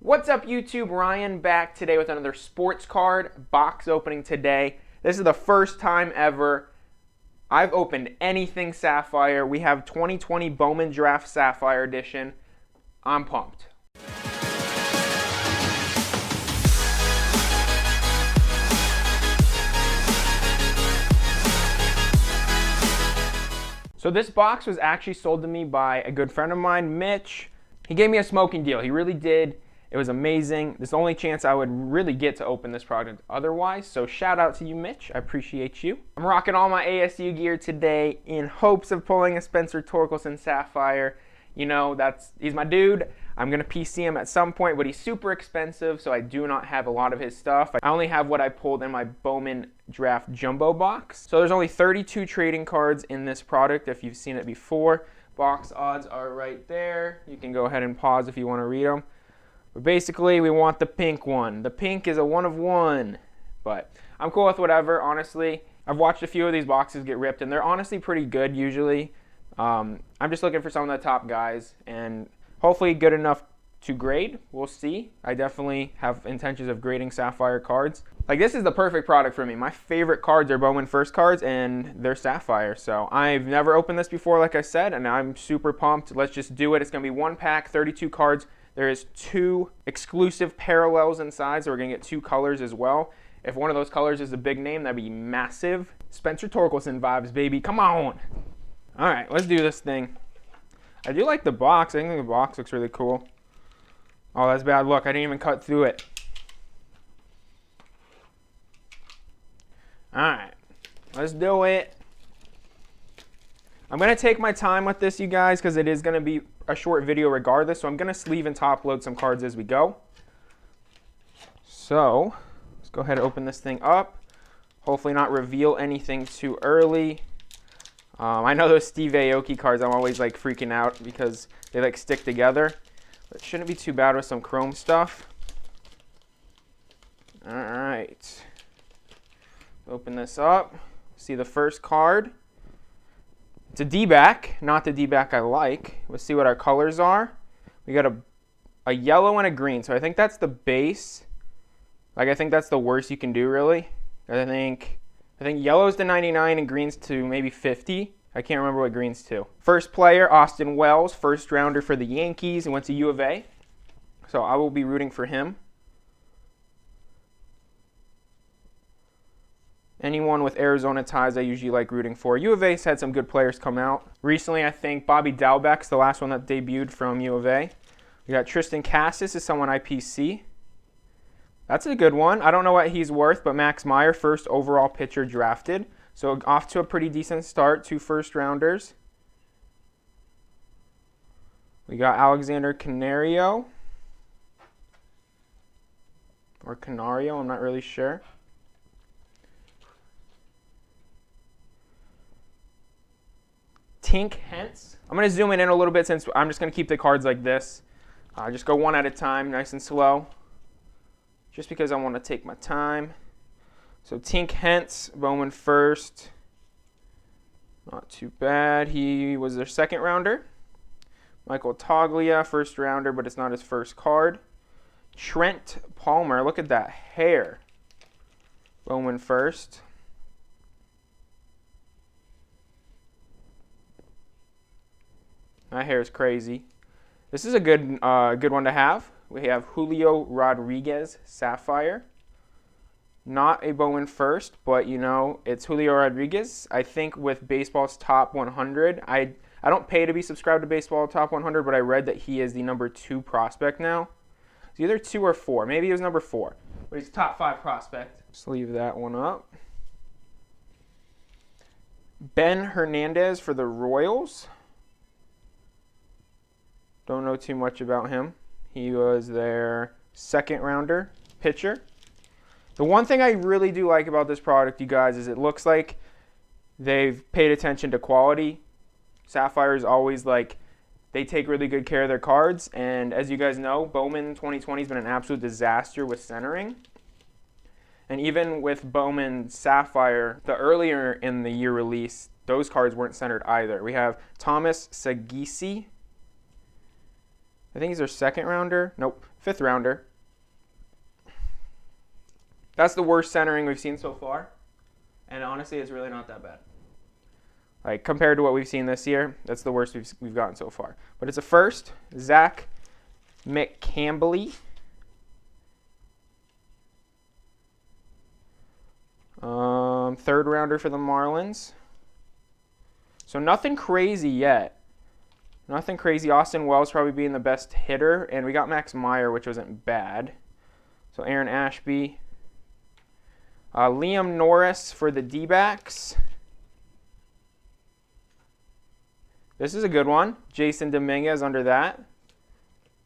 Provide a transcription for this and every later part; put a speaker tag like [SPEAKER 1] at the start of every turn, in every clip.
[SPEAKER 1] What's up YouTube? Ryan back today with another sports card box opening today. This is the first time ever I've opened anything Sapphire. We have 2020 Bowman Draft Sapphire Edition. I'm pumped. So this box was actually sold to me by a good friend of mine, Mitch. He gave me a smoking deal. He really did. It was amazing. This is the only chance I would really get to open this product otherwise. So shout out to you, Mitch. I appreciate you. I'm rocking all my ASU gear today in hopes of pulling a Spencer Torkelson Sapphire. You know, he's my dude. I'm going to PC him at some point, but he's super expensive, so I do not have a lot of his stuff. I only have what I pulled in my Bowman Draft Jumbo box. So there's only 32 trading cards in this product if you've seen it before. Box odds are right there. You can go ahead and pause if you want to read them. But basically, we want the pink one. The pink is a 1 of 1, but I'm cool with whatever, honestly. I've watched a few of these boxes get ripped, and they're honestly pretty good usually. I'm just looking for some of the top guys, and hopefully good enough to grade. We'll see. I definitely have intentions of grading Sapphire cards. Like, this is the perfect product for me. My favorite cards are Bowman First cards, and they're Sapphire. So I've never opened this before, like I said, and I'm super pumped. Let's just do it. It's going to be one pack, 32 cards. There is 2 exclusive parallels inside, so we're going to get 2 colors as well. If one of those colors is a big name, that'd be massive. Spencer Torkelson vibes, baby. Come on. All right, let's do this thing. I do like the box. I think the box looks really cool. Oh, that's bad luck. I didn't even cut through it. All right, let's do it. I'm going to take my time with this, you guys, because it is going to be a short video regardless. So I'm going to sleeve and top load some cards as we go. So let's go ahead and open this thing up. Hopefully not reveal anything too early. I know those Steve Aoki cards, I'm always like freaking out because they like stick together. But it shouldn't be too bad with some chrome stuff. All right. Open this up. See the first card. It's a D-back, not the D-back I like. Let's see what our colors are. We got a yellow and a green, so I think that's the base. Like, I think that's the worst you can do, really. I think yellow's to 99 and green's to maybe 50. I can't remember what green's to. First player, Austin Wells, first rounder for the Yankees, and went to U of A. So I will be rooting for him. Anyone with Arizona ties I usually like rooting for. U of A's had some good players come out. Recently, I think Bobby Dalbeck's the last one that debuted from U of A. We got Tristan Cassis is someone I PC. That's a good one. I don't know what he's worth, but Max Meyer, first overall pitcher drafted. So off to a pretty decent start, 2 first rounders. We got Alexander Canario. Or Canario, I'm not really sure. Tink Hence. I'm going to zoom in a little bit since I'm just going to keep the cards like this. Just go one at a time, nice and slow. Just because I want to take my time. So Tink Hence, Bowman first. Not too bad. He was their second rounder. Michael Toglia, first rounder, but it's not his first card. Trent Palmer, look at that hair. Bowman first. That hair is crazy. This is a good one to have. We have Julio Rodriguez Sapphire. Not a Bowman first, but you know, it's Julio Rodriguez. I think with baseball's top 100, I don't pay to be subscribed to baseball top 100, but I read that he is the number 2 prospect now. It's either 2 or 4. Maybe he was number 4, but he's top 5 prospect. Just leave that one up. Ben Hernandez for the Royals. Don't know too much about him. He was their second rounder pitcher. The one thing I really do like about this product, you guys, is it looks like they've paid attention to quality. Sapphire is always like, they take really good care of their cards. And as you guys know, Bowman 2020 has been an absolute disaster with centering. And even with Bowman Sapphire, the earlier in the year release, those cards weren't centered either. We have Thomas Sagisi. I think he's our second rounder. Nope, fifth rounder. That's the worst centering we've seen so far. And honestly, it's really not that bad. Like, compared to what we've seen this year, that's the worst we've gotten so far. But it's a first. Zach McCambley. Third rounder for the Marlins. So nothing crazy yet. Nothing crazy. Austin Wells probably being the best hitter. And we got Max Meyer, which wasn't bad. So Aaron Ashby. Liam Norris for the D-backs. This is a good one. Jason Dominguez under that.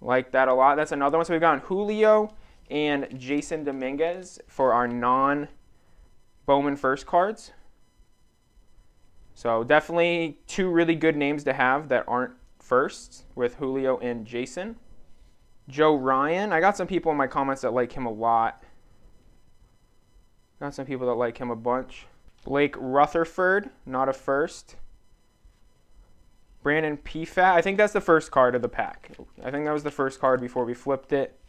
[SPEAKER 1] Like that a lot. That's another one. So we've got Julio and Jason Dominguez for our non-Bowman first cards. So definitely two really good names to have that aren't firsts with Julio and Jason. Joe Ryan. I got some people in my comments that like him a lot. Got some people that like him a bunch. Blake Rutherford, not a first. Brandon Pfaadt. I think that's the first card of the pack. I think that was the first card before we flipped it.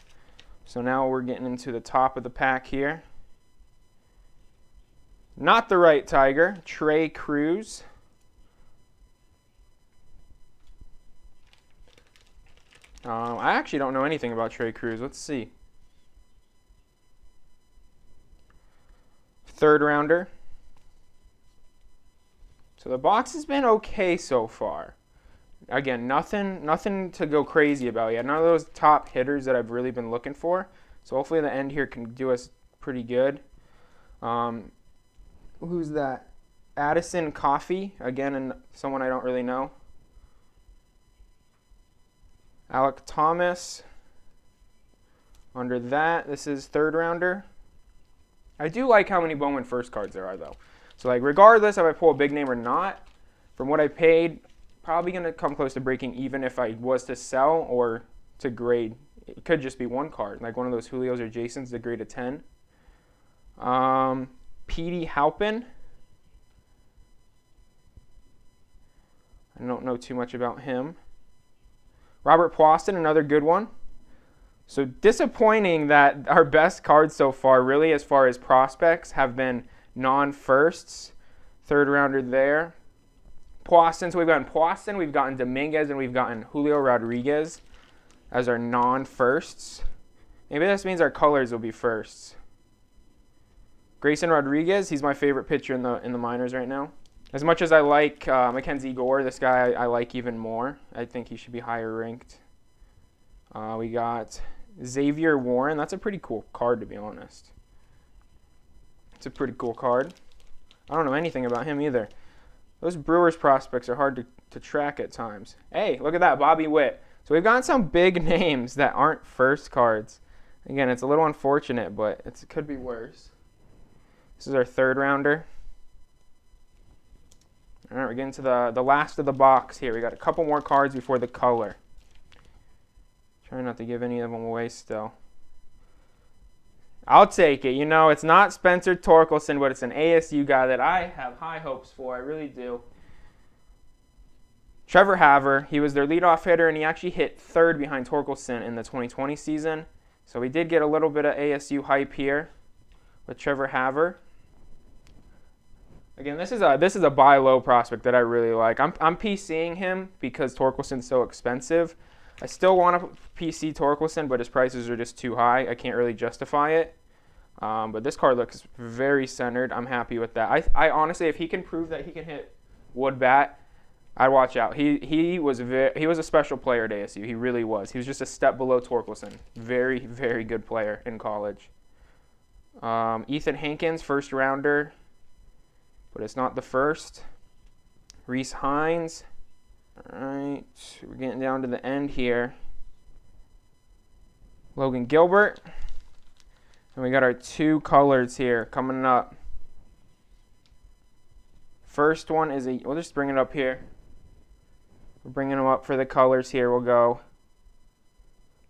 [SPEAKER 1] So now we're getting into the top of the pack here. Not the right Tiger. Trey Cruz. I actually don't know anything about Trey Cruz. Let's see. Third rounder. So the box has been okay so far. Again, nothing to go crazy about yet. None of those top hitters that I've really been looking for. So hopefully the end here can do us pretty good. Who's that? Addison Coffey. Again, and someone I don't really know. Alec Thomas. Under that, this is third rounder. I do like how many Bowman first cards there are, though. So, like, regardless if I pull a big name or not, from what I paid, probably going to come close to breaking even if I was to sell or to grade. It could just be one card, like one of those Julios or Jasons, to grade a 10. Petey Halpin. I don't know too much about him. Robert Poston, another good one. So disappointing that our best cards so far, really as far as prospects, have been non-firsts. Third rounder there. Poston, so we've gotten Poston, we've gotten Dominguez, and we've gotten Julio Rodriguez as our non-firsts. Maybe this means our colors will be firsts. Grayson Rodriguez, he's my favorite pitcher in the minors right now. As much as I like Mackenzie Gore, this guy I like even more. I think he should be higher ranked. We got Xavier Warren. That's a pretty cool card, to be honest. It's a pretty cool card. I don't know anything about him either. Those Brewers prospects are hard to track at times. Hey, look at that, Bobby Witt. So we've gotten some big names that aren't first cards. Again, it's a little unfortunate, but it could be worse. This is our third rounder. All right, we're getting to the last of the box here. We got a couple more cards before the color. Trying not to give any of them away still. I'll take it. You know, it's not Spencer Torkelson, but it's an ASU guy that I have high hopes for. I really do. Trevor Haver, he was their leadoff hitter, and he actually hit third behind Torkelson in the 2020 season. So we did get a little bit of ASU hype here with Trevor Haver. Again, this is a buy low prospect that I really like. I'm PCing him because Torkelson's so expensive. I still want to PC Torkelson, but his prices are just too high. I can't really justify it. But this card looks very centered. I'm happy with that. I honestly, if he can prove that he can hit wood bat, I'd watch out. He was a special player at ASU. He really was. He was just a step below Torkelson. Very, very good player in college. Ethan Hankins, first rounder, but it's not the first. Reese Hines. All right, we're getting down to the end here. Logan Gilbert. And we got our two colors here coming up. First one is we'll just bring it up here. We're bringing them up for the colors here. We'll go.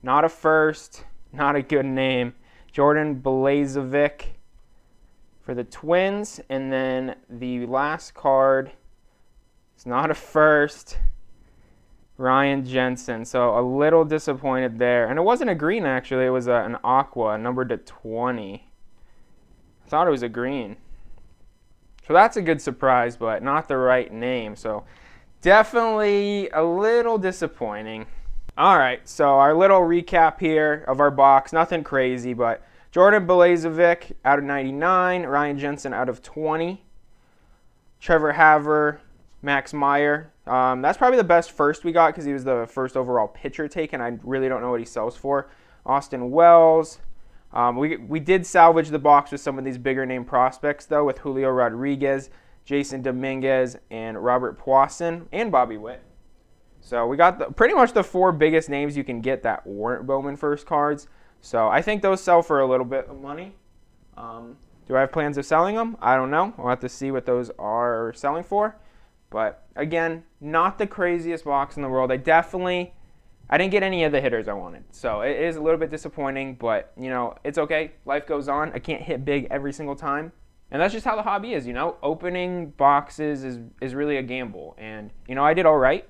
[SPEAKER 1] Not a first, not a good name. Jordan Blazovic for the Twins. And then the last card, it's not a first. Ryan Jensen. So a little disappointed there. And it wasn't a green, actually. It was an aqua, numbered to 20. I thought it was a green. So that's a good surprise, but not the right name. So definitely a little disappointing. All right, so our little recap here of our box. Nothing crazy, but Jordan Balazovic out of 99. Ryan Jensen out of 20. Trevor Haver, Max Meyer. That's probably the best first we got because he was the first overall pitcher taken. I really don't know what he sells for. Austin Wells. We did salvage the box with some of these bigger name prospects, though, with Julio Rodriguez, Jason Dominguez, and Robert Poisson, and Bobby Witt. So we got pretty much the 4 biggest names you can get that weren't Bowman first cards. So I think those sell for a little bit of money. Do I have plans of selling them? I don't know. We'll have to see what those are selling for. But again, not the craziest box in the world. I didn't get any of the hitters I wanted. So it is a little bit disappointing, but it's okay. Life goes on. I can't hit big every single time. And that's just how the hobby is, Opening boxes is really a gamble. And, I did all right.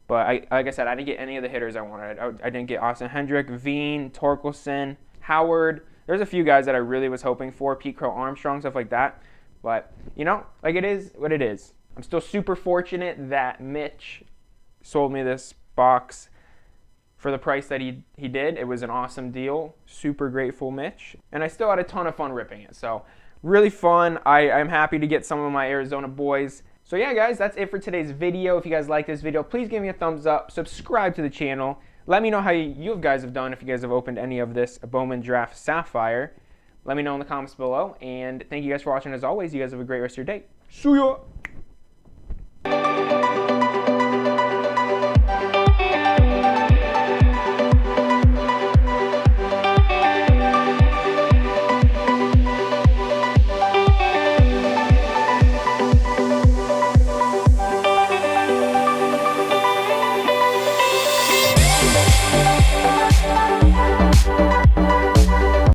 [SPEAKER 1] But like I said, I didn't get any of the hitters I wanted. I didn't get Austin Hendrick, Veen, Torkelson, Howard. There's a few guys that I really was hoping for, Pete Crow Armstrong, stuff like that. But, it is what it is. I'm still super fortunate that Mitch sold me this box for the price that he did. It was an awesome deal. Super grateful, Mitch. And I still had a ton of fun ripping it. So, really fun. I'm happy to get some of my Arizona boys. So yeah, guys, that's it for today's video. If you guys like this video, please give me a thumbs up. Subscribe to the channel. Let me know how you guys have done if you guys have opened any of this Bowman Draft Sapphire. Let me know in the comments below. And thank you guys for watching as always. You guys have a great rest of your day. See ya!